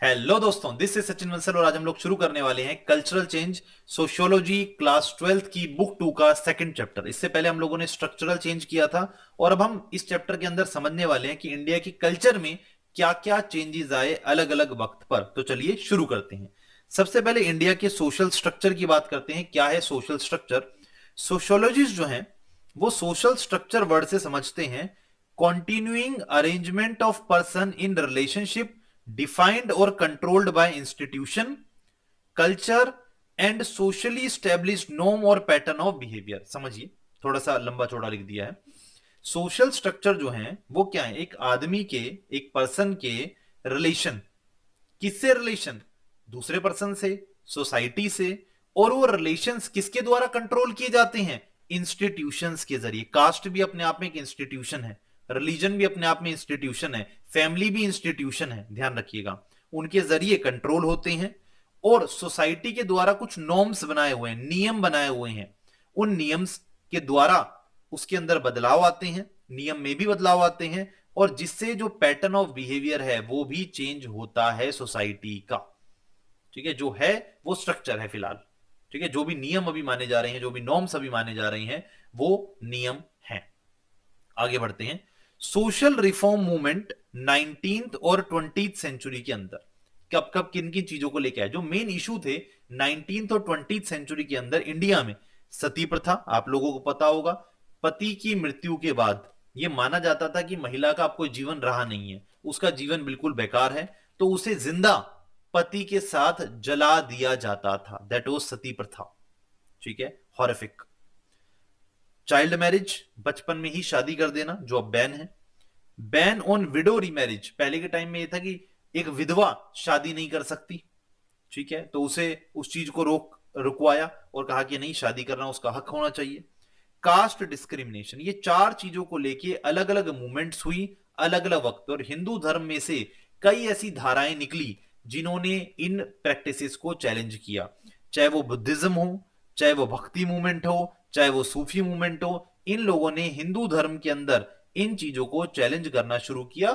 Hello दोस्तों, this is Sachin Bansal और आज हम लोग शुरू करने वाले हैं cultural change sociology class 12th की बुक 2 का सेकंड चैप्टर। इससे पहले हम लोगों ने स्ट्रक्चरल चेंज किया था और अब हम इस चैप्टर के अंदर समझने वाले हैं कि इंडिया की कल्चर में क्या क्या चेंजेस आए अलग अलग वक्त पर। तो चलिए शुरू करते हैं। सबसे पहले इंडिया के सोशल स्ट्रक्चर की बात करते हैं। क्या है सोशल स्ट्रक्चर? सोशियोलॉजिस्ट जो हैं वो सोशल स्ट्रक्चर वर्ड से समझते हैं continuing arrangement of person in relationship defined और controlled by institution culture and socially established norm और पैटर्न ऑफ बिहेवियर। समझिए, थोड़ा सा लंबा चौड़ा लिख दिया है। सोशल स्ट्रक्चर जो है वो क्या है? एक आदमी के, एक पर्सन के रिलेशन। किससे रिलेशन? दूसरे पर्सन से, सोसाइटी से। और वो रिलेशंस किसके द्वारा कंट्रोल किए जाते हैं? इंस्टीट्यूशंस के जरिए। कास्ट भी अपने आप में एक इंस्टीट्यूशन है, रिलीजन भी अपने आप में इंस्टीट्यूशन है, फैमिली भी इंस्टीट्यूशन है, ध्यान रखिएगा। उनके जरिए कंट्रोल होते हैं और सोसाइटी के द्वारा कुछ नॉर्म्स बनाए हुए हैं, नियम बनाए हुए हैं। उन नियम्स के द्वारा उसके अंदर बदलाव आते हैं, नियम में भी बदलाव आते हैं और जिससे जो पैटर्न ऑफ बिहेवियर है वो भी चेंज होता है सोसाइटी का। ठीक है, जो है वो स्ट्रक्चर है फिलहाल। ठीक है, जो भी नियम अभी माने जा रहे हैं, जो भी नॉर्म्स अभी माने जा रहे हैं वो नियम हैं। आगे बढ़ते हैं। सोशल रिफॉर्म मूवमेंट 19th और 20th सेंचुरी के अंदर कब कब किन किन चीजों को लेकर आए? जो मेन इशू थे 19th और 20th सेंचुरी के अंदर इंडिया में, सती प्रथा आप लोगों को पता होगा। पति की मृत्यु के बाद यह माना जाता था कि महिला का अब कोई जीवन रहा नहीं है, उसका जीवन बिल्कुल बेकार है, तो उसे जिंदा पति के साथ जला दिया जाता था। दैट वाज सती प्रथा। ठीक है, हॉरिफिक। चाइल्ड मैरिज, बचपन में ही शादी कर देना, जो अब बैन है। बैन ऑन विडो रीमैरिज, पहले के टाइम में यह था कि एक विधवा शादी नहीं कर सकती। ठीक है, तो उसे उस चीज को रुकवाया और कहा कि नहीं, शादी करना उसका हक होना चाहिए। कास्ट डिस्क्रिमिनेशन, ये चार चीजों को लेके अलग अलग मूवमेंट्स हुई अलग अलग वक्त। और हिंदू धर्म में से कई ऐसी धाराएं निकली जिन्होंने इन प्रैक्टिसेस को चैलेंज किया। चाहे वो बुद्धिज्म हो, चाहे वो भक्ति मूवमेंट हो, चाहे वो सूफी मूवमेंट हो, इन लोगों ने हिंदू धर्म के अंदर इन चीजों को चैलेंज करना शुरू किया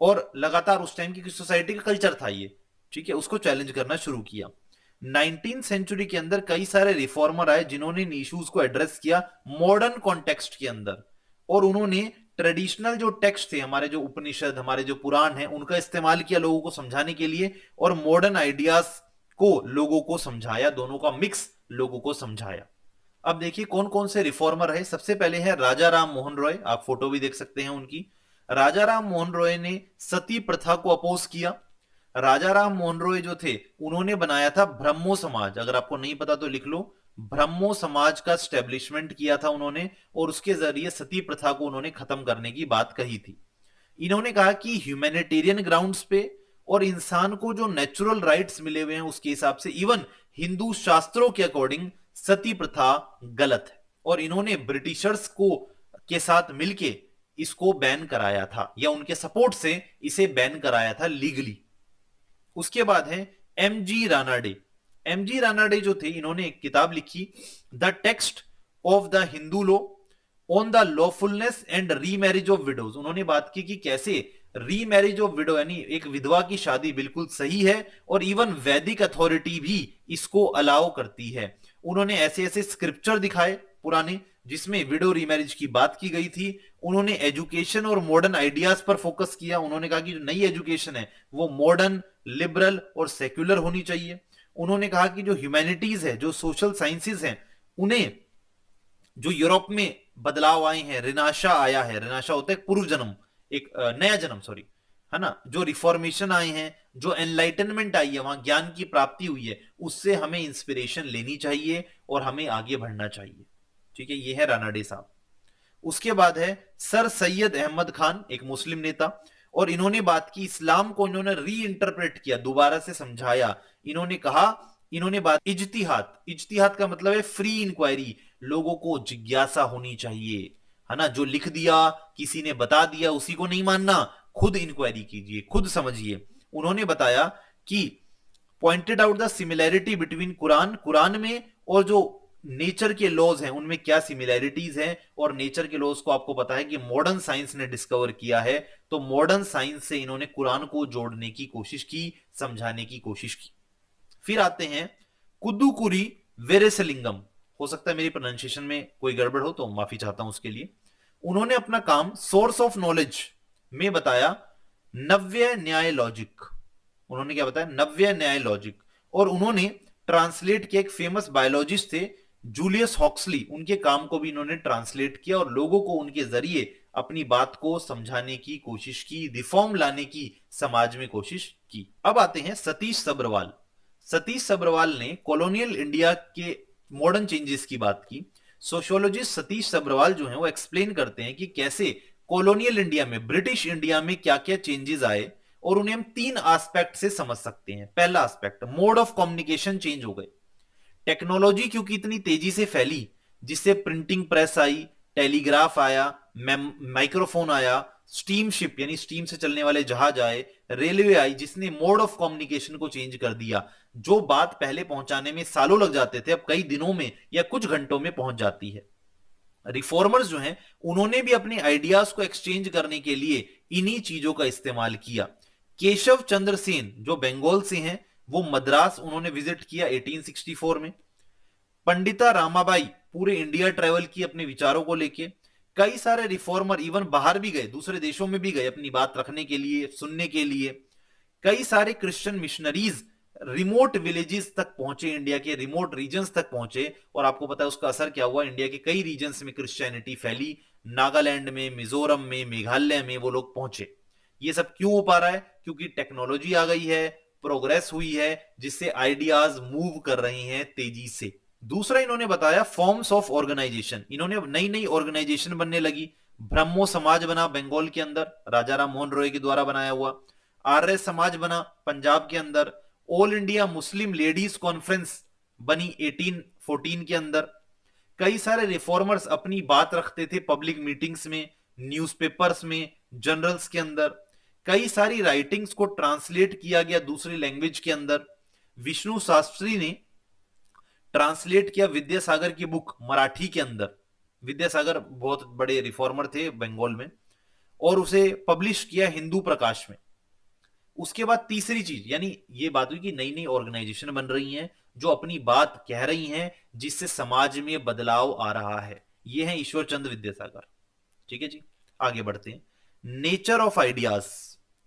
और लगातार उस टाइम की सोसाइटी का कल्चर था ये। ठीक है, उसको चैलेंज करना शुरू किया। 19th सेंचुरी के अंदर कई सारे रिफॉर्मर आए जिन्होंने इन इश्यूज को एड्रेस किया मॉडर्न कॉन्टेक्स्ट के अंदर। और उन्होंने ट्रेडिशनल जो टेक्स्ट थे, हमारे जो उपनिषद, हमारे जो पुराण हैं, उनका इस्तेमाल किया लोगों को समझाने के लिए और मॉडर्न आइडियाज को लोगों को समझाया, दोनों का मिक्स लोगों को समझाया। अब देखिए कौन कौन से रिफॉर्मर है। सबसे पहले है राजा राम मोहन रॉय, आप फोटो भी देख सकते हैं उनकी। राजा राम मोहन रॉय ने सती प्रथा को अपोज किया। राजा राम मोहन रॉय जो थे उन्होंने बनाया था ब्रह्मो समाज, अगर आपको नहीं पता तो लिख लो। ब्रह्मो समाज का स्टैब्लिशमेंट किया था उन्होंने और उसके जरिए सती प्रथा को उन्होंने खत्म करने की बात कही थी। इन्होंने कहा कि ह्यूमैनिटेरियन ग्राउंड्स पे और इंसान को जो नेचुरल राइट्स मिले हुए हैं उसके हिसाब से, इवन हिंदू शास्त्रों के अकॉर्डिंग सती प्रथा गलत है। और इन्होंने ब्रिटिशर्स को के साथ मिलके इसको बैन कराया था या उनके सपोर्ट से इसे बैन कराया था लीगली। उसके बाद है M G Ranade. M G Ranade जो थे इन्होंने एक किताब लिखी, the text of the Hindu law on the lawfulness and remarriage of widows. उन्होंने बात की कि कैसे रीमैरिज ऑफ विडो यानी एक विधवा की शादी बिल्कुल सही है और इवन वैदिक अथॉरिटी भी इसको अलाउ करती है। उन्होंने ऐसे ऐसे स्क्रिप्चर दिखाए पुराने जिसमें विडो रीमैरिज की बात की गई थी। उन्होंने एजुकेशन और मॉडर्न आइडियाज पर फोकस किया। उन्होंने कहा कि जो नई एजुकेशन है वो मॉडर्न, लिबरल और सेक्युलर होनी चाहिए। उन्होंने कहा कि जो ह्यूमैनिटीज है, जो सोशल साइंसेज हैं, उन्हें जो यूरोप में बदलाव आए हैं, रिनाशा आया है, रिनाशा होता है पूर्व जन्म, एक नया जन्म, सॉरी, है ना, जो रिफॉर्मेशन आए हैं, जो एनलाइटनमेंट आई है, वहां ज्ञान की प्राप्ति हुई है, उससे हमें इंस्पिरेशन लेनी चाहिए और हमें आगे बढ़ना चाहिए। ठीक है, ये है रानाडे साहब। उसके बाद है सर सैयद अहमद खान, एक मुस्लिम नेता, और इन्होंने बात की, इस्लाम को इन्होंने री इंटरप्रेट किया, दोबारा से समझाया। इन्होंने कहा, इन्होंने बात इज्तिहाद, इज्तिहाद का मतलब है फ्री इंक्वायरी, लोगों को जिज्ञासा होनी चाहिए, है ना, जो लिख दिया, किसी ने बता दिया उसी को नहीं मानना, खुद इंक्वायरी कीजिए, खुद समझिए। उन्होंने बताया कि pointed out the similarity between Quran, Quran में और जो नेचर के लॉज हैं उनमें क्या सिमिलैरिटीज हैं, और नेचर के लॉज को आपको पता है कि मॉडर्न साइंस ने डिस्कवर किया है, तो मॉडर्न साइंस से इन्होंने कुरान को जोड़ने की कोशिश की, समझाने की कोशिश की। फिर आते हैं कुदुकुरी वेरेसलिंगम, हो सकता है मेरी प्रोनाउंसिएशन में कोई गड़बड़ हो तो माफी चाहता हूं उसके लिए। उन्होंने अपना काम सोर्स ऑफ नॉलेज में बताया नव्य न्याय लॉजिक। उन्होंने क्या बताया? नव्य न्याय लॉजिक। और उन्होंने ट्रांसलेट किया, एक फेमस बायोलॉजिस्ट थे जूलियस हॉक्सली, उनके काम को भी इन्होंने ट्रांसलेट किया और लोगों को उनके जरिए अपनी बात को समझाने की कोशिश की, रिफॉर्म लाने की समाज में कोशिश की। अब आते हैं सतीश सब्रवाल। सतीश सब्रवाल ने कॉलोनियल इंडिया के मॉडर्न चेंजेस की बात की। सोशियोलॉजिस्ट सतीश सब्रवाल जो हैं वो एक्सप्लेन करते हैं कि कैसे कॉलोनियल इंडिया में, ब्रिटिश इंडिया में क्या क्या चेंजेस आए, और उन्हें हम 3 एस्पेक्ट से समझ सकते हैं। पहला aspect, mode of communication change हो गए। टेक्नोलॉजी क्योंकि इतनी तेजी से फैली, जिससे प्रिंटिंग प्रेस आई, टेलीग्राफ आया, माइक्रोफोन आया, स्टीम शिप यानी स्टीम से चलने वाले जहाज आए, रेलवे आई, जिसने मोड ऑफ कम्युनिकेशन को चेंज कर दिया। जो बात पहले पहुंचाने में सालों लग जाते थे, अब कई दिनों में या कुछ घंटों में पहुंच जाती है। रिफॉर्मर्स जो हैं उन्होंने भी अपने आइडियाज को एक्सचेंज करने के लिए इन्हीं चीजों का इस्तेमाल किया। केशव चंद्र सेन जो बंगाल से हैं, वो मद्रास उन्होंने विजिट किया 1864 में। पंडिता रामाबाई पूरे इंडिया ट्रेवल की अपने विचारों को लेके। कई सारे रिफॉर्मर इवन बाहर भी गए, दूसरे देशों में भी गए अपनी बात रखने के लिए, सुनने के लिए। कई सारे क्रिश्चियन मिशनरीज रिमोट विलेजेस तक पहुंचे, इंडिया के रिमोट रीजन्स तक पहुंचे, और आपको पता है उसका असर क्या हुआ? इंडिया के कई रीजन्स में क्रिश्चियनिटी फैली। नागालैंड में, मिजोरम में, मेघालय में वो लोग पहुंचे। ये सब क्यों हो पा रहा है? क्योंकि टेक्नोलॉजी आ गई है, प्रोग्रेस हुई है, जिससे आइडियाज मूव कर रही हैं तेजी से। दूसरा इन्होंने बताया फॉर्म्स ऑफ ऑर्गेनाइजेशन। इन्होंने नई नई ऑर्गेनाइजेशन बनने लगी। ब्रह्मो समाज बना बंगाल के अंदर, राजा राम मोहन रॉय के द्वारा बनाया हुआ। आर्य समाज बना पंजाब के अंदर। All India Muslim ladies conference बनी 1814 के अंदर। कई सारे रिफॉर्मर्स अपनी बात रखते थे पब्लिक मीटिंग्स में, न्यूज़पेपर्स में, जर्नल्स के अंदर। कई सारी राइटिंग्स को ट्रांसलेट किया गया दूसरी लैंग्वेज के अंदर। विष्णु शास्त्री ने ट्रांसलेट किया विद्यासागर की बुक मराठी के अंदर। विद्यासागर बहुत बड़े रिफॉर्मर थे बंगाल में, और उसे पब्लिश किया हिंदू प्रकाश में। उसके बाद तीसरी चीज, यानी ये बात हुई कि नई नई ऑर्गेनाइजेशन बन रही हैं जो अपनी बात कह रही हैं, जिससे समाज में बदलाव आ रहा है। ये है ईश्वर चंद्र विद्यासागर। ठीक है जी, आगे बढ़ते हैं। Nature of ideas.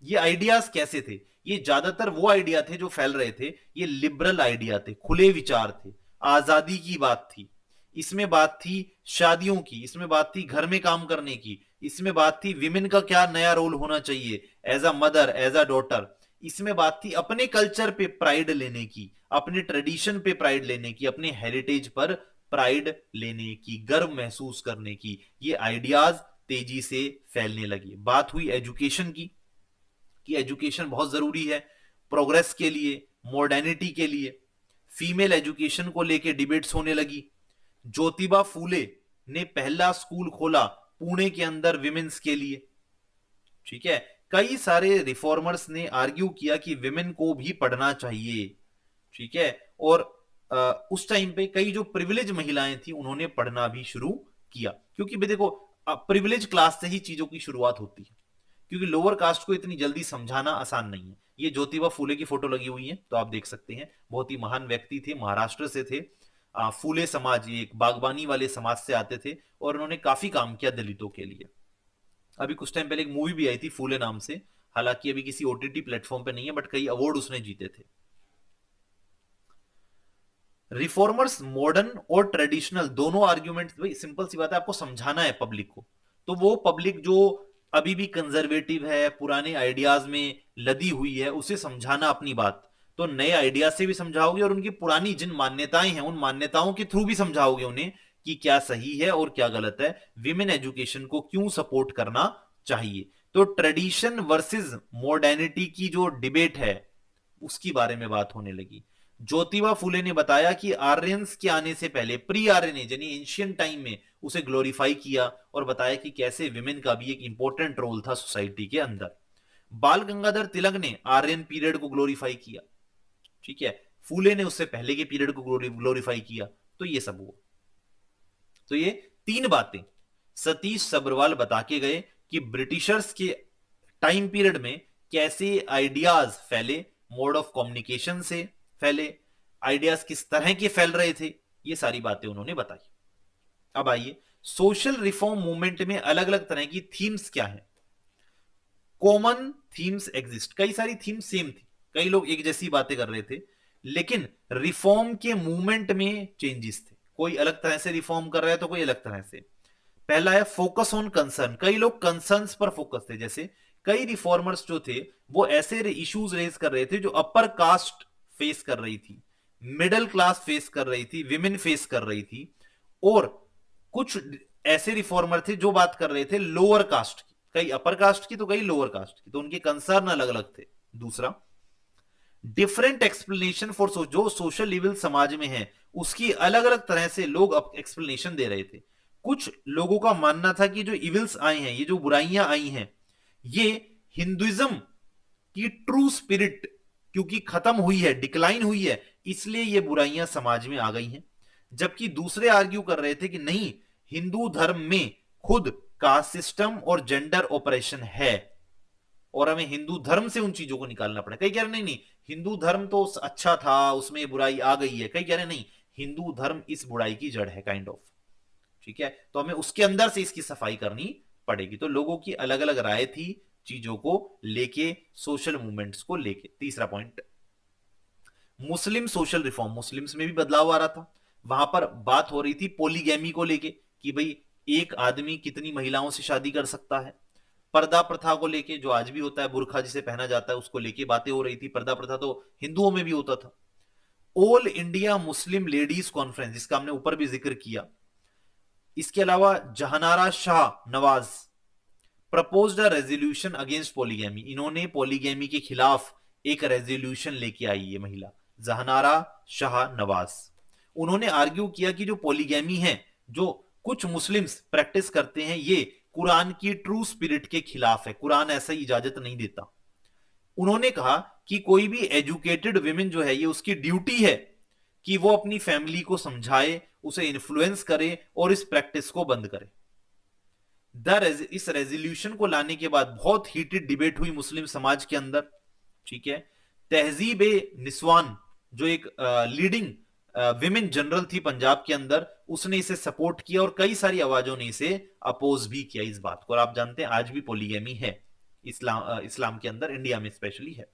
ये आइडियाज कैसे थे? ये ज्यादातर वो आइडिया थे जो फैल रहे थे, ये लिबरल आइडिया थे, खुले विचार थे, आजादी की बात थी। इसमें बात थी शादियों की, इसमें बात थी घर में काम करने की, इसमें बात थी विमेन का क्या नया रोल होना चाहिए as a mother, as a daughter. इसमें बात थी अपने कल्चर पे प्राइड लेने की, अपने ट्रेडिशन पे प्राइड लेने की, अपने हेरिटेज पर प्राइड लेने की, गर्व महसूस करने की। ये आइडियाज तेजी से फैलने लगी। बात हुई एजुकेशन की, कि एजुकेशन बहुत जरूरी है प्रोग्रेस के लिए, मॉडर्निटी के लिए। फीमेल एजुकेशन को लेके डिबेट्स होने लगी। ज्योतिबा फूले ने पहला स्कूल खोला पुणे के अंदर विमेन्स के लिए। ठीक है, कई सारे रिफॉर्मर्स ने आर्ग्यू किया कि विमेन को भी पढ़ना चाहिए। ठीक है, और उस टाइम पे कई जो प्रिविलेज महिलाएं थी उन्होंने पढ़ना भी शुरू किया, क्योंकि देखो प्रिविलेज क्लास से ही चीजों की शुरुआत होती है, क्योंकि लोअर कास्ट को इतनी जल्दी समझाना आसान नहीं है। ये ज्योतिबा फूले की फोटो लगी हुई है तो आप देख सकते हैं, बहुत ही महान व्यक्ति थे, महाराष्ट्र से थे। फूले समाज, ये एक बागबानी वाले समाज से आते थे, और उन्होंने काफी काम किया दलितों के लिए। अभी कुछ टाइम पहले एक मूवी भी आई थी फूले नाम से, हालांकि अभी किसी ओटीटी प्लेटफॉर्म पे नहीं है, बट कई अवार्ड उसने जीते थे। रिफॉर्मर्स मॉडर्न और ट्रेडिशनल दोनों आर्ग्यूमेंट, भाई सिंपल सी बात है, आपको समझाना है पब्लिक को, तो वो पब्लिक जो अभी भी कंजर्वेटिव है, पुराने आइडियाज में लदी हुई है, उसे समझाना अपनी बात। तो नए आइडिया से भी समझाओगे, और उनकी पुरानी जिन मान्यताएं हैं उन मान्यताओं के थ्रू भी समझाओगे उन्हें कि क्या सही है और क्या गलत है, विमेन एजुकेशन को क्यों सपोर्ट करना चाहिए। तो ट्रेडिशन वर्सेस मॉडर्निटी की जो डिबेट है उसकी बारे में बात होने लगी। ज्योतिबा फूले ने बताया कि आर्यंस के आने से पहले, प्री आर्यन यानी एंशियंट टाइम में उसे ग्लोरीफाई किया, और बताया कि कैसे विमेन का भी एक इंपॉर्टेंट रोल था सोसाइटी के अंदर। बाल गंगाधर तिलक ने आर्यन पीरियड को ग्लोरीफाई किया। ठीक है, फूले ने उससे पहले के पीरियड को ग्लोरीफाई किया। तो ये सब हुआ। तो ये तीन बातें सतीश सब्रवाल बता के गए कि ब्रिटिशर्स के टाइम पीरियड में कैसे आइडियाज फैले, मोड ऑफ कम्युनिकेशन से फैले, आइडियाज किस तरह के फैल रहे थे, ये सारी बातें उन्होंने बताई। अब आइए, सोशल रिफॉर्म मूवमेंट में अलग अलग तरह की थीम्स क्या है। कॉमन थीम्स एग्जिस्ट, कई सारी थीम्स सेम थी, कई लोग एक जैसी बातें कर रहे थे, लेकिन रिफॉर्म के मूवमेंट में चेंजेस थे। कोई अलग तरह से रिफॉर्म कर रहा है तो कोई अलग तरह से। पहला है फोकस ऑन कंसर्न, कई लोग कंसर्न्स पर फोकस थे। जैसे कई रिफॉर्मर्स जो थे वो ऐसे इश्यूज रेज कर रहे थे जो अपर कास्ट फेस कर रही थी, मिडिल क्लास फेस कर रही थी, विमेन फेस कर रही थी, और कुछ ऐसे रिफॉर्मर थे जो बात कर रहे थे लोअर कास्ट की, कई अपर कास्ट की तो कई लोअर कास्ट की, तो उनके कंसर्न अलग अलग थे। दूसरा, डिफरेंट एक्सप्लेनेशन फॉर जो सोशल इविल समाज में है उसकी अलग अलग तरह से लोग एक्सप्लेनेशन दे रहे थे। कुछ लोगों का मानना था कि जो इविल्स आए हैं, ये जो बुराइयां आई हैं, ये हिंदुइज्म की ट्रू स्पिरिट क्योंकि खत्म हुई है, डिक्लाइन हुई है, इसलिए ये बुराइयां समाज में आ गई हैं। जबकि दूसरे आर्ग्यू कर रहे थे कि नहीं, हिंदू धर्म में खुद कास्ट सिस्टम और जेंडर ऑपरेशन है और हमें हिंदू धर्म से उन चीजों को निकालना पड़े। कई कह रहे नहीं नहीं, हिंदू धर्म तो अच्छा था, उसमें बुराई आ गई है। कई कह रहे नहीं, हिंदू धर्म इस बुराई की जड़ है, काइंड ऑफ। ठीक है, तो हमें उसके अंदर से इसकी सफाई करनी पड़ेगी। तो लोगों की अलग अलग राय थी चीजों को लेके, सोशल मूवमेंट्स को लेके। तीसरा पॉइंट, मुस्लिम सोशल रिफॉर्म, मुस्लिम्स में भी बदलाव आ रहा था। वहां पर बात हो रही थी पॉलीगैमी को लेके कि भाई एक आदमी कितनी महिलाओं से शादी कर सकता है। पर्दा प्रथा को लेके, जो आज भी होता है, बुरखा जिसे पहना जाता है, उसको लेके बातें हो रही थी। पर्दा प्रथा तो हिंदुओं में भी होता था। All India Muslim ladies conference, जिसका हमने ऊपर भी जिक्र किया। इसके अलावा Jahanara Shah Nawaz proposed a resolution against polygamy, इन्होंने पॉलीगैमी के खिलाफ एक रेजोल्यूशन लेके आई है महिला जहानारा शाह नवाज। उन्होंने आर्ग्यू किया कि जो पॉलीगैमी है, जो कुछ मुस्लिम्स प्रैक्टिस करते हैं, ये कुरान की ट्रू स्पिरिट के खिलाफ है, कुरान ऐसा इजाजत नहीं देता। उन्होंने कहा कि कोई भी एजुकेटेड विमेन जो है, ये उसकी ड्यूटी है कि वो अपनी फैमिली को समझाए, उसे इन्फ्लुएंस करे और इस प्रैक्टिस को बंद करे। इस रेजोल्यूशन को लाने के बाद बहुत हीटेड डिबेट हुई मुस्लिम समाज के अंदर। ठीक है, तहजीब ए निस्वान जो एक लीडिंग विमेन जनरल थी पंजाब के अंदर, उसने इसे सपोर्ट किया और कई सारी आवाजों ने इसे अपोज भी किया इस बात को। और आप जानते हैं आज भी पॉलीगैमी है इस्लाम के अंदर, इंडिया में स्पेशली है।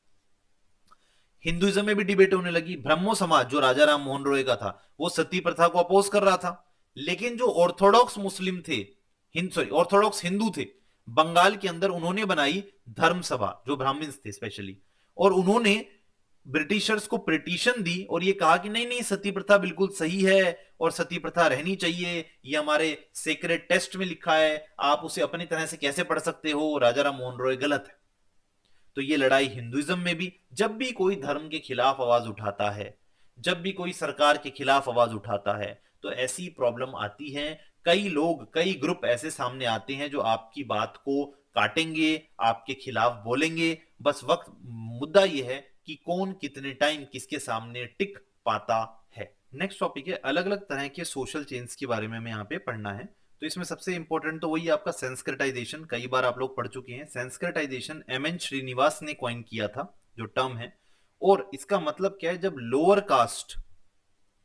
हिंदुइज्म में भी डिबेट होने लगी। ब्रह्मो समाज जो राजा राम मोहन रॉय का था, वो सती प्रथा को अपोज कर रहा था। लेकिन जो ऑर्थोडॉक्स मुस्लिम थे, ऑर्थोडॉक्स हिंदू थे बंगाल के अंदर, उन्होंने बनाई धर्म सभा, जो ब्राह्मण्स थे स्पेशली, और उन्होंने ब्रिटिशर्स को पिटीशन दी और ये कहा कि नहीं नहीं, सती प्रथा बिल्कुल सही है और सती प्रथा रहनी चाहिए, ये हमारे सेक्रेट टेस्ट में लिखा है, आप उसे अपनी तरह से कैसे पढ़ सकते हो, राजा राम मोहन रॉय गलत है। तो ये लड़ाई हिंदुइज्म में भी, जब भी कोई धर्म के खिलाफ आवाज उठाता है, जब भी कोई सरकार के खिलाफ आवाज उठाता है, तो ऐसी प्रॉब्लम आती है। कई लोग, कई ग्रुप ऐसे सामने आते हैं जो आपकी बात को काटेंगे, आपके खिलाफ बोलेंगे। बस वक्त, मुद्दा यह है कि कौन कितने टाइम किसके सामने टिक पाता है। नेक्स्ट टॉपिक है अलग अलग तरह के सोशल चेंज के बारे में हमें यहाँ पे पढ़ना है। तो इसमें सबसे इंपॉर्टेंट तो वही आपका संस्कृताइजेशन, कई बार आप लोग पढ़ चुके हैं। Sanskritisation M.N.. श्रीनिवास ने कॉइन किया था जो टर्म है, और इसका मतलब क्या है, जब लोअर कास्ट,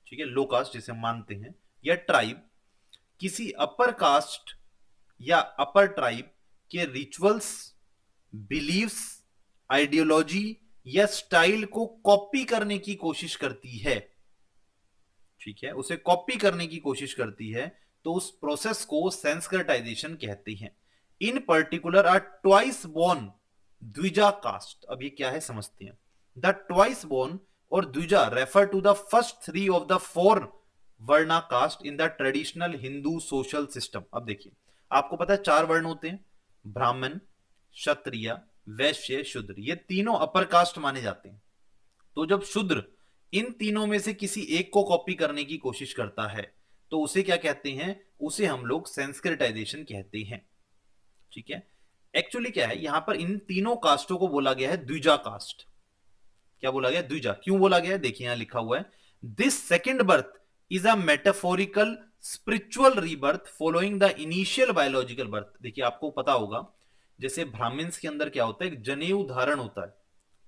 ठीक है, लो कास्ट जिसे मानते हैं, या ट्राइब किसी अपर कास्ट या अपर ट्राइब के रिचुअल्स, बिलीव्स, आइडियोलॉजी या स्टाइल को कॉपी करने की कोशिश करती है, ठीक है, उसे कॉपी करने की कोशिश करती है, तो उस प्रोसेस को सेंस्क्रिटाइजेशन कहते हैं। In particular are twice born dwija caste. अब ये क्या है समझते हैं। द ट्वाइस बोर्न और dwija refer to the first three of the four varna caste in the traditional Hindu social system. अब देखिए, आपको पता है 4 वर्ण होते हैं, ब्राह्मण, क्षत्रिय, वैश्य, शूद्र, ये तीनों अपर कास्ट माने जाते हैं। तो जब शूद्र इन तीनों में से किसी एक को कॉपी करने की कोशिश करता है, तो उसे क्या कहते हैं, उसे हम लोग संस्कृताइजेशन कहते हैं। ठीक है, एक्चुअली क्या है, यहां पर इन तीनों कास्टों को बोला गया है द्विजा कास्ट। क्या बोला गया, द्विजा। क्यों बोला गया है, देखिए यहां लिखा हुआ है, this second birth is a metaphorical spiritual rebirth following the initial biological birth. देखिए आपको पता होगा जैसे ब्राह्मण्स के अंदर क्या होता है, एक जनेऊ धारण होता है,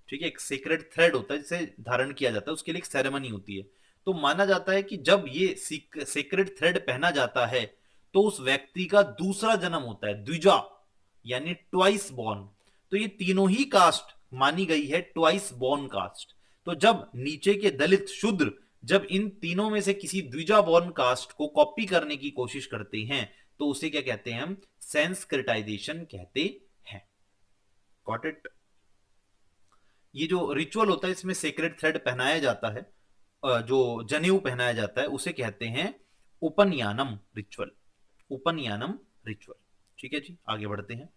ठीक है, एक सीक्रेट थ्रेड होता है जिसे धारण किया जाता है, उसके लिए एक सेरेमनी होती है। तो माना जाता है कि जब ये सीक्रेट थ्रेड पहना जाता है तो उस व्यक्ति का दूसरा जन्म होता है, द्विजा, यानी ट्वाइस बॉर्न। तो ये तीनों ही कास्ट मानी गई है ट्वाइस बॉर्न कास्ट। तो जब नीचे के दलित शूद्र जब इन तीनों में से किसी द्विजा बॉर्न कास्ट को कॉपी करने की कोशिश करते हैं तो उसे क्या कहते हैं, हम सेंस्क्रिटाइजेशन कहते हैं। Got it. ये जो रिचुअल होता है इसमें सेक्रेट थ्रेड पहनाया जाता है, जो जनेऊ पहनाया जाता है उसे कहते हैं उपनयनम रिचुअल। उपनयनम रिचुअल। ठीक है जी, आगे बढ़ते हैं।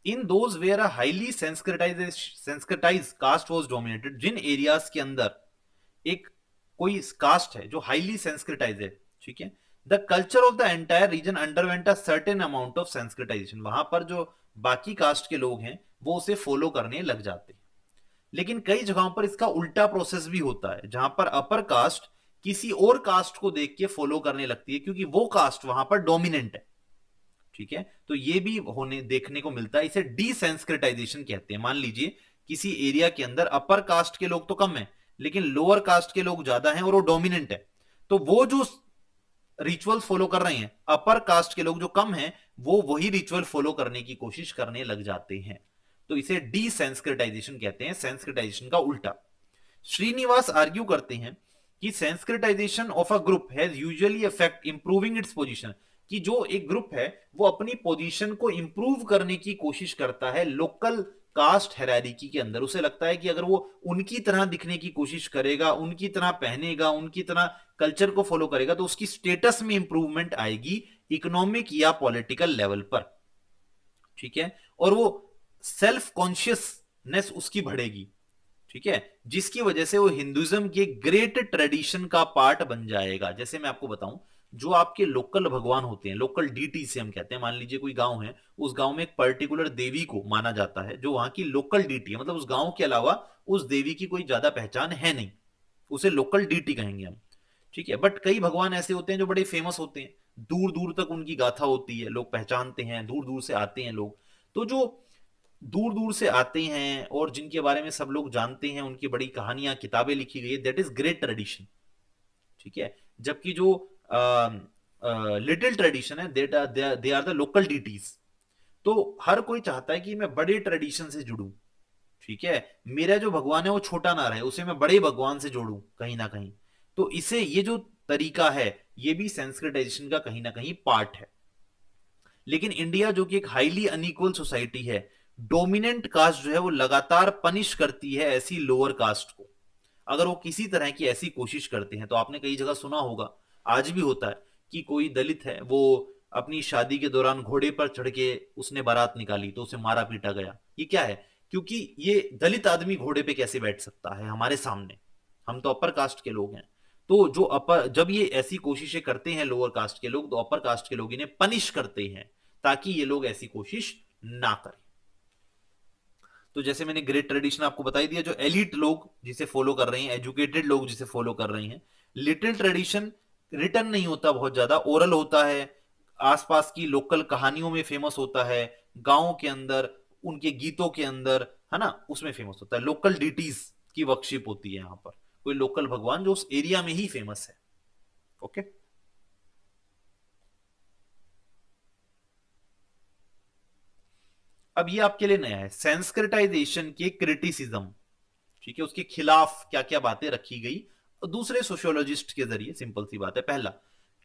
In those where a highly sanskritized caste was dominated, जिन एरियाज के अंदर एक कोई कास्ट है जो हाईली सेंस्क्रिटाइज है, ठीक है, the culture of the entire region underwent a certain amount of sanskritization. वहां पर जो बाकी कास्ट के लोग हैं वो उसे फॉलो करने लग जाते हैं। लेकिन कई जगहों पर इसका उल्टा प्रोसेस भी होता है, जहां पर अपर कास्ट किसी और कास्ट को देख के फॉलो करने लगती है क्योंकि वो कास्ट वहां पर डोमिनेंट है। ठीक है, तो ये भी होने देखने को मिलता है, इसे डिसेंस्क्रिटाइजेशन कहते हैं। मान लीजिए किसी एरिया के अंदर अपर कास्ट के लोग तो कम है लेकिन लोअर कास्ट के लोग ज्यादा हैं और वो डोमिनेंट है, तो वो जो रिचुअल्स फॉलो कर रहे हैं अपर कास्ट के लोग जो कम हैं वो वही रिचुअल फॉलो करने की कोशिश करने लग जाते हैं। तो इसे डिसेंस्क्रिटाइजेशन कहते हैं, सेंस्क्रिटाइजेशन का उल्टा। श्रीनिवास आर्ग्यू करते हैं कि sanskritization of a group has usually affect improving its position, कि जो एक ग्रुप है वो अपनी पोजीशन को इंप्रूव करने की कोशिश करता है लोकल कास्ट हायरार्की के अंदर। उसे लगता है कि अगर वो उनकी तरह दिखने की कोशिश करेगा, उनकी तरह पहनेगा, उनकी तरह कल्चर को फॉलो करेगा तो उसकी स्टेटस में इंप्रूवमेंट आएगी इकोनॉमिक या पॉलिटिकल लेवल पर। ठीक है, और वो सेल्फ कॉन्शियसनेस उसकी बढ़ेगी। ठीक है, जिसकी वजह से वो हिंदुइज्म के ग्रेट ट्रेडिशन का पार्ट बन जाएगा। जैसे मैं आपको बताऊं, जो आपके लोकल भगवान होते हैं, लोकल डीटी से हम कहते हैं, मान लीजिए कोई गांव है, उस गांव में एक पर्टिकुलर देवी को माना जाता है जो वहां की लोकल डीटी है, मतलब उस गांव के अलावा उस देवी की कोई ज्यादा पहचान है नहीं, उसे लोकल डीटी कहेंगे हम। ठीक है, बट कई भगवान ऐसे होते हैं जो बड़े फेमस होते हैं, दूर दूर तक उनकी गाथा होती है, लोग पहचानते हैं, दूर दूर से आते हैं लोग। तो जो दूर दूर से आते हैं और जिनके बारे में सब लोग जानते हैं, उनकी बड़ी कहानियां किताबें लिखी गई है, दैट इज ग्रेट ट्रेडिशन। ठीक है, जबकि जो लिटिल ट्रेडिशन है they are the local deities. तो हर कोई चाहता है कि मैं बड़े ट्रेडिशन से जुड़ूं। ठीक है, मेरा जो भगवान है वो छोटा ना रहे, उसे मैं बड़े भगवान से जोड़ूं कहीं ना कहीं। तो इसे ये जो तरीका है ये भी सेंस्क्रिटाइजेशन का कहीं ना कहीं पार्ट है। लेकिन इंडिया जो कि एक हाईली अनइक्वल सोसाइटी है, डोमिनेंट कास्ट जो है वो लगातार पनिश करती है ऐसी लोअर कास्ट को। अगर वो किसी तरह की ऐसी कोशिश करते हैं तो आपने कई जगह सुना होगा, आज भी होता है कि कोई दलित है वो अपनी शादी के दौरान घोड़े पर चढ़ के उसने बारात निकाली तो उसे मारा पीटा गया। ये क्या है, क्योंकि ये दलित आदमी घोड़े पे कैसे बैठ सकता है हमारे सामने, हम तो अपर कास्ट के लोग हैं। तो जो अपर जब ये ऐसी कोशिशें करते हैं लोअर कास्ट के लोग, तो अपर कास्ट के लोग इन्हें पनिश करते हैं ताकि ये लोग ऐसी कोशिश ना करें। तो जैसे मैंने ग्रेट ट्रेडिशन आपको बता ही दिया, जो एलिट लोग जिसे फॉलो कर रहे हैं, एजुकेटेड लोग जिसे फॉलो कर रहे हैं। लिटिल ट्रेडिशन रिटर्न नहीं होता, बहुत ज्यादा ओरल होता है, आसपास की लोकल कहानियों में फेमस होता है, गांवों के अंदर उनके गीतों के अंदर, है ना, उसमें फेमस होता है। लोकल डिटीज की वर्कशिप होती है यहां पर, कोई लोकल भगवान जो उस एरिया में ही फेमस है। ओके, अब ये आपके लिए नया है, सेंस्क्रिटाइजेशन के क्रिटिसिज्म। ठीक है, उसके खिलाफ क्या क्या बातें रखी गई दूसरे सोशियोलॉजिस्ट के जरिए। सिंपल सी बात है, पहला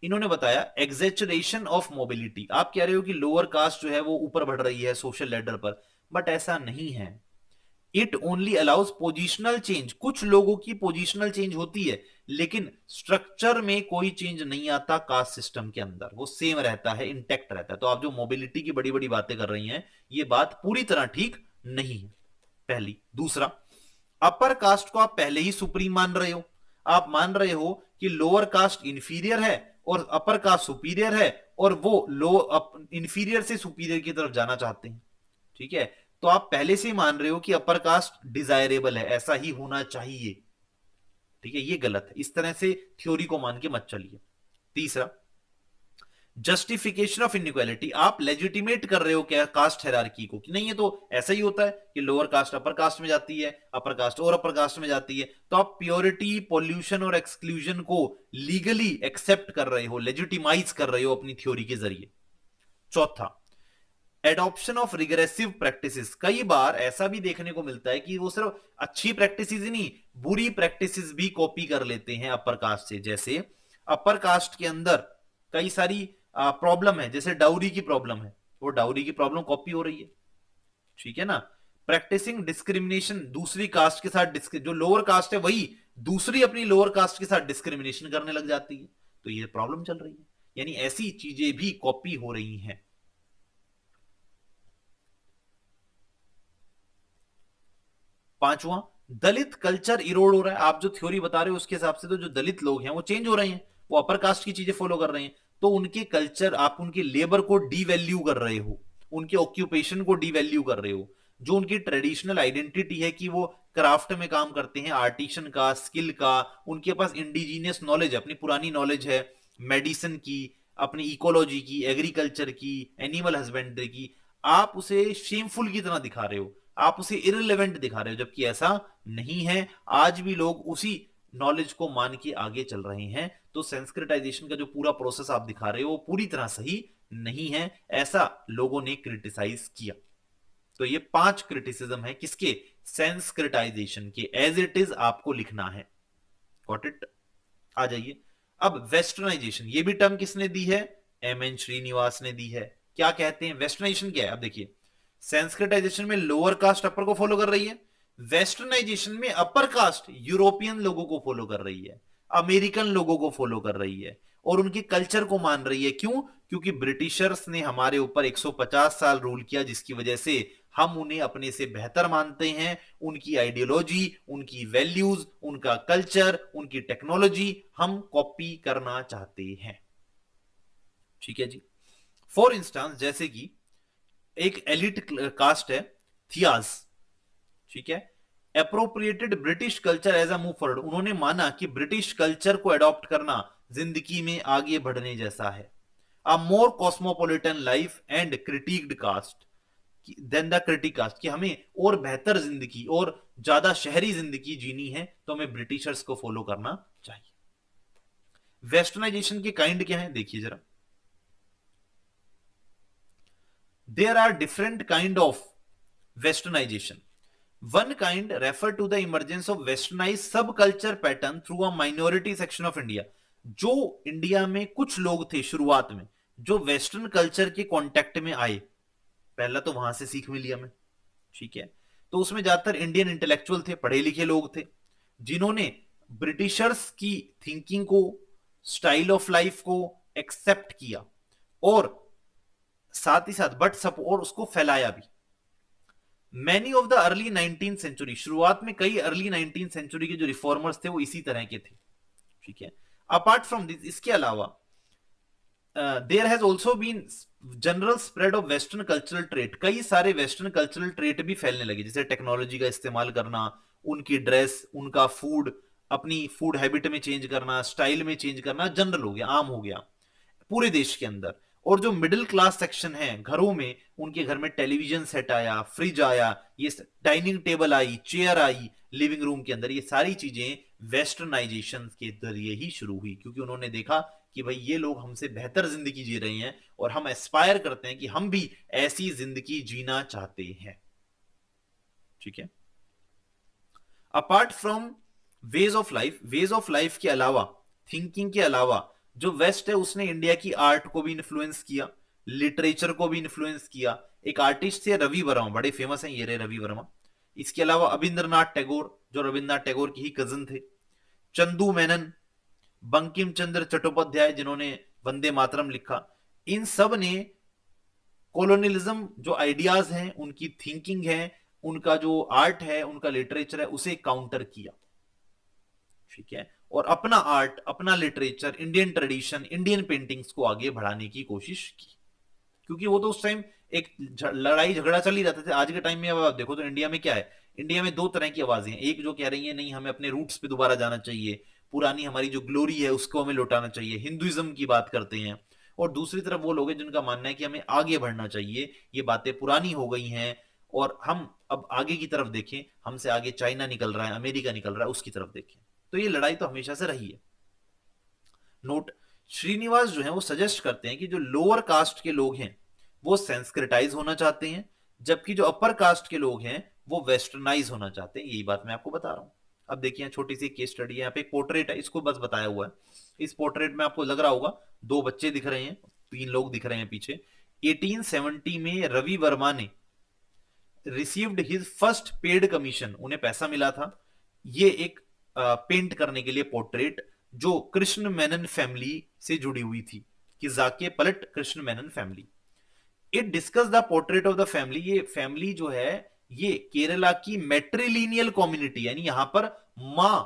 इन्होंने बताया एग्जेचरेशन ऑफ मोबिलिटी। आप कह रहे हो कि लोअर कास्ट जो है वो ऊपर बढ़ रही है सोशल लेडर पर, बट ऐसा नहीं है। It only allows positional change, कुछ लोगों की पोजिशनल चेंज होती है लेकिन स्ट्रक्चर में कोई चेंज नहीं आता। कास्ट सिस्टम के अंदर वो सेम रहता है, इंटैक्ट रहता है। तो आप जो मोबिलिटी की बड़ी बड़ी बातें कर रही हैं ये बात पूरी तरह ठीक नहीं है, पहली। दूसरा, अपर कास्ट को आप पहले ही सुप्रीम मान रहे हो, आप मान रहे हो कि लोअर कास्ट इंफीरियर है और अपर कास्ट सुपीरियर है, और वो लो इंफीरियर से सुपीरियर की तरफ जाना चाहते हैं। ठीक है, तो आप पहले से ही मान रहे हो कि अपर कास्ट डिजायरेबल है, ऐसा ही होना चाहिए। ठीक है, ये गलत है, इस तरह से थ्योरी को मान के मत चलिए। तीसरा, जस्टिफिकेशन ऑफ इनइक्वालिटी, आप लेजिटिमेट कर रहे हो क्या कास्ट हायरार्की को, कि नहीं ये तो ऐसा ही होता है कि लोअर कास्ट अपर कास्ट में जाती है, अपर कास्ट और अपर कास्ट में जाती है, तो आप प्योरिटी, पॉल्यूशन और एक्सक्लूजन को लीगली एक्सेप्ट कर रहे हो, लेजिटिमाइज कर रहे हो अपनी थ्योरी के जरिए। चौथा, एडॉप्शन ऑफ रिग्रेसिव प्रैक्टिसेस, कई बार ऐसा भी देखने को मिलता है कि वो सिर्फ अच्छी प्रैक्टिसेस ही नहीं, बुरी प्रैक्टिसेस भी कॉपी कर लेते हैं अपर कास्ट से। जैसे अपर कास्ट के अंदर कई सारी प्रॉब्लम है, जैसे डाउरी की प्रॉब्लम है, वो डाउरी की प्रॉब्लम कॉपी हो रही है, ठीक है ना। प्रैक्टिसिंग डिस्क्रिमिनेशन, दूसरी कास्ट के साथ जो लोअर कास्ट है वही दूसरी अपनी लोअर कास्ट के साथ डिस्क्रिमिनेशन करने लग जाती है, तो ये प्रॉब्लम चल रही है, यानी ऐसी चीजें भी कॉपी हो रही हैं। पांचवा, दलित कल्चर इरोड हो रहा है, आप जो थ्योरी बता रहे हो उसके हिसाब से तो जो दलित लोग हैं वो चेंज हो रहे हैं, वो अपर कास्ट की चीजें फॉलो कर रहे हैं, तो उनके कल्चर, आप उनके लेबर को डीवैल्यू कर रहे हो, उनके ऑक्यूपेशन को डीवैल्यू कर रहे हो, जो उनकी ट्रेडिशनल आइडेंटिटी है कि वो क्राफ्ट में काम करते हैं, आर्टिशन का, स्किल का, उनके पास इंडिजीनियस नॉलेज है, अपनी पुरानी नॉलेज है, मेडिसिन की, अपनी इकोलॉजी की, एग्रीकल्चर की, एनिमल हस्बेंड्री की, आप उसे शेमफुल की तरह दिखा रहे हो, आप उसे इररिलेवेंट दिखा रहे हो, जबकि ऐसा नहीं है। आज भी लोग उसी नॉलेज को मान के आगे चल रहे हैं, तो संस्कृताइजेशन का जो पूरा प्रोसेस आप दिखा रहे हो वो पूरी तरह सही नहीं है, ऐसा लोगों ने क्रिटिसाइज किया। तो ये 5 क्रिटिसिज्म है किसके, संस्कृताइजेशन के, एज इट इज आपको लिखना है। Got it. आ जाइए अब वेस्टर्नाइजेशन, ये भी टर्म किसने दी है, एम एन श्रीनिवास ने दी है। क्या कहते हैं वेस्टर्नाइजेशन क्या है, अब देखिए, संस्कृताइजेशन में लोअर कास्ट अपर को फॉलो कर रही है, वेस्टर्नाइजेशन में अपर कास्ट यूरोपियन लोगों को फॉलो कर रही है, अमेरिकन लोगों को फॉलो कर रही है, और उनके कल्चर को मान रही है। क्यों? क्योंकि ब्रिटिशर्स ने हमारे ऊपर 150 साल रूल किया, जिसकी वजह से हम उन्हें अपने से बेहतर मानते हैं, उनकी आइडियोलॉजी, उनकी वैल्यूज, उनका कल्चर, उनकी टेक्नोलॉजी हम कॉपी करना चाहते हैं। ठीक है जी। फॉर इंस्टांस, जैसे कि एक एलिट कास्ट है थियाज, ठीक है, appropriated British culture as a move forward, उन्होंने माना कि ब्रिटिश कल्चर को अडॉप्ट करना जिंदगी में आगे बढ़ने जैसा है। A more cosmopolitan life and critiqued caste than the critic caste, कि हमें और बेहतर जिंदगी और ज्यादा शहरी जिंदगी जीनी है, तो हमें ब्रिटिशर्स को फॉलो करना चाहिए। वेस्टर्नाइजेशन के काइंड क्या है, देखिए जरा। There are different kind of westernization. One kind refer to the emergence of westernized subculture pattern through a minority section of India. जो इंडिया में कुछ लोग थे शुरुआत में जो वेस्टर्न कल्चर के कांटेक्ट में आए, पहला तो वहां से सीख मिली हमें, ठीक है, तो उसमें ज्यादातर इंडियन इंटेलेक्चुअल थे, पढ़े लिखे लोग थे, जिन्होंने ब्रिटिशर्स की थिंकिंग को, स्टाइल ऑफ लाइफ को एक्सेप्ट किया, और साथ ही साथ बट सब और उसको फैलाया भी। Many of the early 19th century, शुरुआत में कई अर्ली 19th सेंचुरी के जो रिफॉर्मर्स थे वो इसी तरह के थे, ठीक है। अपार्ट फ्रॉम दिस, इसके अलावा there has also been general spread of western cultural trait, कई सारे वेस्टर्न कल्चरल ट्रेट भी फैलने लगे, जैसे टेक्नोलॉजी का इस्तेमाल करना, उनकी ड्रेस, उनका फूड, अपनी फूड हैबिट में चेंज करना, स्टाइल में चेंज करना जनरल हो गया, आम हो गया पूरे देश के अंदर। और जो मिडिल क्लास सेक्शन है, घरों में उनके घर में टेलीविजन सेट आया, फ्रिज आया, ये dining table I, chair I living room के अंदर, ये सारी चीजें वेस्टर्नाइजेशन के जरिए ही शुरू हुई, क्योंकि उन्होंने देखा कि भाई ये लोग हमसे बेहतर जिंदगी जी रहे हैं और हम एस्पायर करते हैं कि हम भी ऐसी जिंदगी जीना चाहते हैं, ठीक है। Apart from ways of life के अलावा, थिंकिंग के अलावा, जो वेस्ट है उसने इंडिया की आर्ट को भी इन्फ्लुएंस किया, लिटरेचर को भी इन्फ्लुएंस किया। एक आर्टिस्ट थे रवि वर्मा, बड़े फेमस हैं ये रहे रवि वर्मा। इसके अलावा अबिंद्रनाथ टैगोर, जो रविन्द्रनाथ टैगोर की ही कजन थे, चंदू मेनन, बंकिम चंद्र चट्टोपाध्याय जिन्होंने वंदे मातरम लिखा, इन सब ने कॉलोनियलिज्म जो आइडियाज हैं, उनकी थिंकिंग है, उनका जो आर्ट है, उनका लिटरेचर है, उसे काउंटर किया, ठीक है, और अपना आर्ट, अपना literature, Indian tradition, Indian paintings को आगे बढ़ाने की कोशिश की, क्योंकि वो तो उस टाइम एक लड़ाई झगड़ा चल ही रहता था। आज के टाइम में अब आप देखो तो इंडिया में क्या है, इंडिया में दो तरह की आवाजें हैं, एक जो कह रही है नहीं हमें अपने रूट्स पे दोबारा जाना चाहिए, पुरानी हमारी जो ग्लोरी है उसको हमें लौटाना चाहिए, हिंदुइज्म की बात करते हैं। और दूसरी तरफ वो लोग हैं जिनका मानना है कि हमें आगे बढ़ना चाहिए, ये बातें पुरानी हो गई हैं और हम अब आगे की तरफ देखें, हमसे आगे चाइना निकल रहा है, अमेरिका निकल रहा है, उसकी तरफ देखें। तो ये लड़ाई तो हमेशा से रही है। नोट, श्रीनिवास जो है वो सजेस्ट करते हैं कि जो लोअर कास्ट के लोग हैं वो संस्कृताइज होना चाहते हैं, जबकि जो अपर कास्ट के लोग हैं वो वेस्टर्नाइज होना चाहते हैं। यही बात मैं आपको बता रहा हूं। अब देखिए छोटी सी केस स्टडी है, यहाँ पे एक पोर्ट्रेट है, इसको बस बताया हुआ है। इस पोर्ट्रेट में आपको लग रहा होगा दो बच्चे दिख रहे हैं, तीन लोग दिख रहे हैं पीछे। 1870 में रवि वर्मा ने received his first paid commission, उन्हें पैसा मिला था ये एक पेंट करने के लिए पोर्ट्रेट, जो कृष्ण मेनन फैमिली से जुड़ी हुई थी, कि जाके पलट Krishna Menon family. It discuss the portrait of the family, ये फैमिली जो है ये केरला की मेट्रिलीनियल कम्युनिटी, यानी यहां पर मां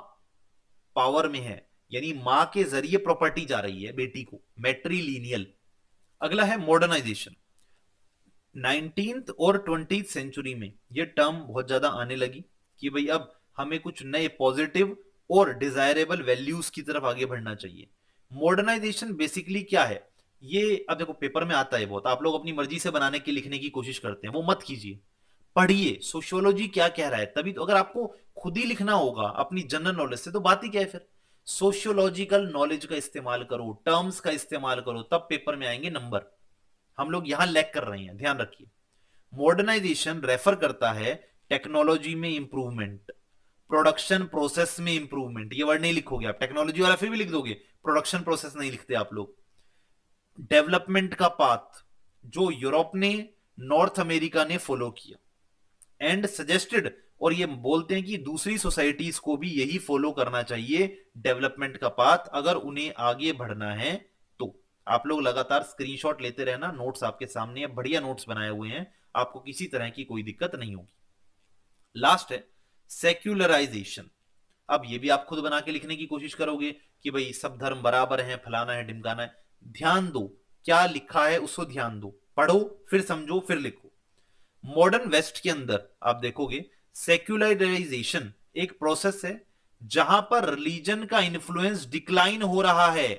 पावर में है, यानी मां के जरिए प्रॉपर्टी जा रही है बेटी को, मेट्रिलीनियल। अगला है मॉडर्नाइजेशन। 19th और 20th सेंचुरी में यह टर्म बहुत ज्यादा आने लगी कि भाई अब हमें कुछ नए पॉजिटिव और डिजायरेबल वैल्यूज की तरफ आगे बढ़ना चाहिए। मॉडर्नाइजेशन बेसिकली क्या है, ये अब देखो पेपर में आता है बहुत, आप लोग अपनी मर्जी से बनाने की लिखने की कोशिश करते हैं, वो मत कीजिए। पढ़िए सोशियोलॉजी क्या कह रहा है, तभी तो। अगर आपको खुद ही लिखना होगा अपनी जनरल नॉलेज से तो बात ही क्या है फिर। सोशियोलॉजिकल नॉलेज का इस्तेमाल करो, टर्म्स का इस्तेमाल करो, तब पेपर में आएंगे नंबर। हम लोग यहां लैक कर रहे हैं, ध्यान रखिए। मॉडर्नाइजेशन रेफर करता है टेक्नोलॉजी में इंप्रूवमेंट, प्रोडक्शन प्रोसेस में इंप्रूवमेंट। ये वर्ड नहीं लिखोगे आप, टेक्नोलॉजी वाला फिर भी लिख दोगे, प्रोडक्शन प्रोसेस नहीं लिखते आप लोग। डेवलपमेंट का पाथ जो यूरोप ने, नॉर्थ अमेरिका ने फॉलो किया, एंड सजेस्टेड, और ये बोलते हैं कि दूसरी सोसाइटीज को भी यही फॉलो करना चाहिए डेवलपमेंट का पाथ, अगर उन्हें आगे बढ़ना है तो। आप लोग लगातार स्क्रीनशॉट लेते रहना, नोट्स आपके सामने है, बढ़िया नोट्स बनाए हुए हैं, आपको किसी तरह की कोई दिक्कत नहीं होगी। लास्ट है सेक्युलराइजेशन। अब ये भी आप खुद बना के लिखने की कोशिश करोगे कि भाई सब धर्म बराबर हैं, फलाना है ढिमकाना है। ध्यान दो क्या लिखा है उसको, ध्यान दो, पढ़ो फिर समझो फिर लिखो। मॉडर्न वेस्ट के अंदर आप देखोगे सेक्युलराइजेशन एक प्रोसेस है जहां पर रिलीजन का इन्फ्लुएंस डिक्लाइन हो रहा है।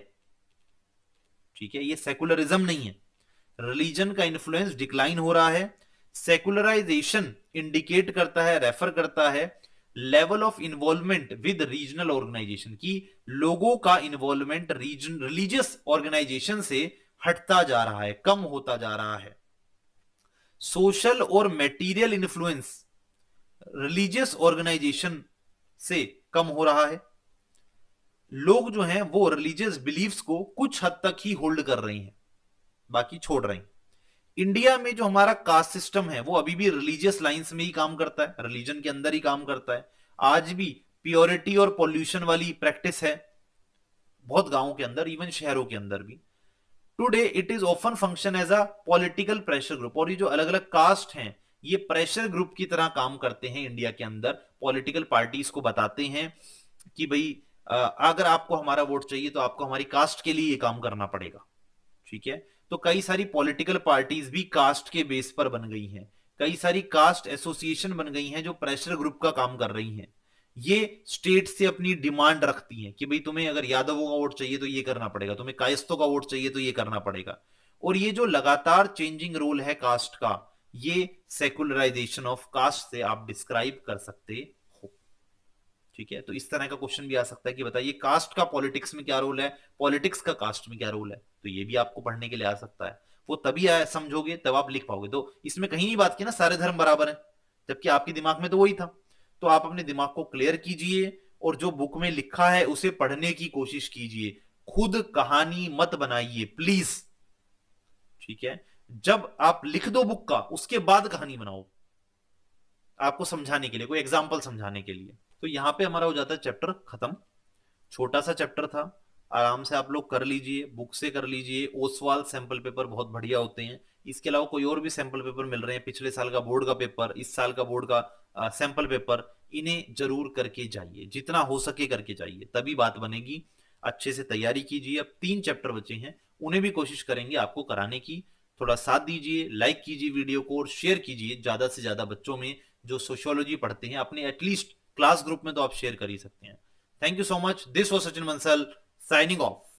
ठीक है, ये सेकुलरिज्म नहीं है, रिलीजन का इन्फ्लुएंस डिक्लाइन हो रहा है। सेकुलराइजेशन इंडिकेट करता है, रेफर करता है level of involvement with regional organization, की लोगों का इन्वॉल्वमेंट रीजन रिलीजियस ऑर्गेनाइजेशन से हटता जा रहा है, कम होता जा रहा है। सोशल और मेटीरियल इन्फ्लुएंस रिलीजियस ऑर्गेनाइजेशन से कम हो रहा है। लोग जो हैं वो रिलीजियस बिलीफ्स को कुछ हद तक ही होल्ड कर रहे हैं, बाकी छोड़ रहे हैं। इंडिया में जो हमारा कास्ट सिस्टम है वो अभी भी रिलीजियस लाइंस में ही काम करता है, रिलीजन के अंदर ही काम करता है। आज भी प्योरिटी और पॉल्यूशन वाली प्रैक्टिस है बहुत गांवों के अंदर, इवन शहरों के अंदर भी। Today it is often function as a political pressure group, और ये जो अलग अलग कास्ट हैं ये प्रेशर ग्रुप की तरह काम करते हैं इंडिया के अंदर। पॉलिटिकल पार्टीज को बताते हैं कि भाई अगर आपको हमारा वोट चाहिए तो आपको हमारी कास्ट के लिए ये काम करना पड़ेगा। ठीक है, तो कई सारी पॉलिटिकल पार्टीज भी कास्ट के बेस पर बन गई हैं, कई सारी कास्ट एसोसिएशन बन गई हैं जो प्रेशर ग्रुप का काम कर रही हैं। ये स्टेट से अपनी डिमांड रखती हैं कि भाई तुम्हें अगर यादवों का वोट चाहिए तो ये करना पड़ेगा, तुम्हें कायस्तों का वोट चाहिए तो ये करना पड़ेगा। और ये जो लगातार चेंजिंग रोल है कास्ट का, ये सेकुलराइजेशन ऑफ कास्ट से आप डिस्क्राइब कर सकते हो। ठीक है, तो इस तरह का क्वेश्चन भी आ सकता है कि बताइए कास्ट का पॉलिटिक्स में क्या रोल है, पॉलिटिक्स का कास्ट में क्या रोल है, तो ये भी आपको पढ़ने के लिए आ सकता है। वो तभी समझोगे तब आप लिख पाओगे। तो इसमें कहीं नहीं बात की ना सारे धर्म बराबर है, जबकि आपके दिमाग में तो वही था। तो आप अपने दिमाग को क्लियर कीजिए और जो बुक में लिखा है उसे पढ़ने की कोशिश कीजिए, खुद कहानी मत बनाइए प्लीज। ठीक है, जब आप लिख दो बुक का उसके बाद कहानी बनाओ, आपको समझाने के लिए, कोई एग्जाम्पल समझाने के लिए। तो यहां पे हमारा हो जाता है चैप्टर खत्म। छोटा सा चैप्टर था, आराम से आप लोग कर लीजिए, बुक से कर लीजिए। ओसवाल सैंपल पेपर बहुत बढ़िया होते हैं। इसके अलावा कोई और भी सैंपल पेपर मिल रहे हैं, पिछले साल का बोर्ड का पेपर, इस साल का बोर्ड का सैंपल पेपर, इन्हें जरूर करके जाइए, जितना हो सके करके जाइए, तभी बात बनेगी। अच्छे से तैयारी कीजिए। अब 3 चैप्टर बचे हैं, उन्हें भी कोशिश करेंगे आपको कराने की। थोड़ा साथ दीजिए, लाइक कीजिए वीडियो को और शेयर कीजिए ज्यादा से ज्यादा बच्चों में, जो सोशियोलॉजी पढ़ते हैं अपने एटलीस्ट क्लास ग्रुप में तो आप शेयर कर ही सकते हैं। Thank you so much, this was Sachin Bansal signing off.